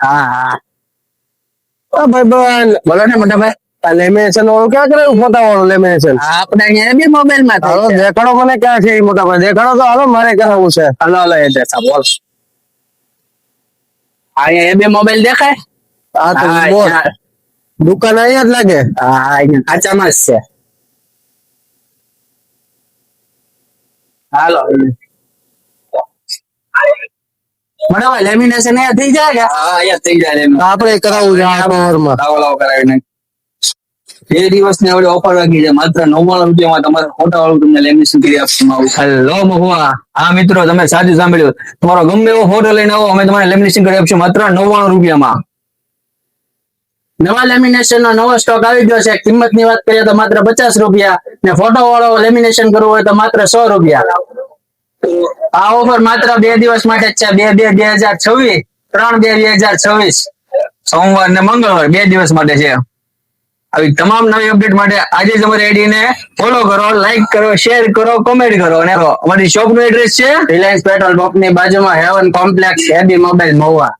હા હા ભાઈ બોલો ને મોટા ભાઈ. લેમિનેશન વાળું ક્યાં કરાયું? ફોટા વાળું લેમિનેશન. આપણે અહીંયા બી મોબાઈલ માં હાલો થાય છે. દેખાડો મને ક્યાં છે એ મોટા ભાઈ, દેખાડો તો હાલો, મારે કરાવવું છે. હલો હલો એડ્રેસ બોલ. અહીંયા એ બી મોબાઈલ દેખાય. હા તો હા, બોલ. ત્યાં. દુકાન અહીંયા જ લાગે. હા અહીંયા કાચામાં જ છે. હાલો મોટા ભાઈ લેમિનેશન અહીંયા થઈ જાય કે? હા અહીંયા થઈ જાય. આપણે કરાવવું છે આ પાવરમાં. લાવો કરાવીને 2 દિવસની આપણે ઓફર રાખી છે. માત્ર 99 રૂપિયામાં તમારે ફોટા વાળું તમને લેમિનેશન કરી આપવામાં આવશે. હેલો મહુવા. હા મિત્રો, તમે સાચું સાંભળ્યું. તમારો ગમે એવો ફોટો લઈને આવો, અમે તમારે લેમિનેશન કરી આપશું માત્ર 99 રૂપિયામાં. નવા લેમિનેશન નો નવો સ્ટોક આવી ગયો છે. કિંમત ની વાત કરીએ તો માત્ર 50 રૂપિયા, ને ફોટો વાળો લેમિનેશન કરવું હોય તો માત્ર 100 રૂપિયા. આ ઓફર માત્ર 2 દિવસ માટે જ છે. 2/2/2026, 3/2/2026, સોમવાર ને મંગળવાર 2 દિવસ માટે છે. આવી તમામ નવી અપડેટ માટે આજે જ અમારી આઈડી ને ફોલો કરો, લાઈક કરો, શેર કરો, કોમેન્ટ કરો. અને અમારી શોપ નું એડ્રેસ છે રિલાયન્સ પેટ્રોલ પંપ ની બાજુમાં હેવન કોમ્પ્લેક્સ, હેબી મોબાઈલ મહુવા.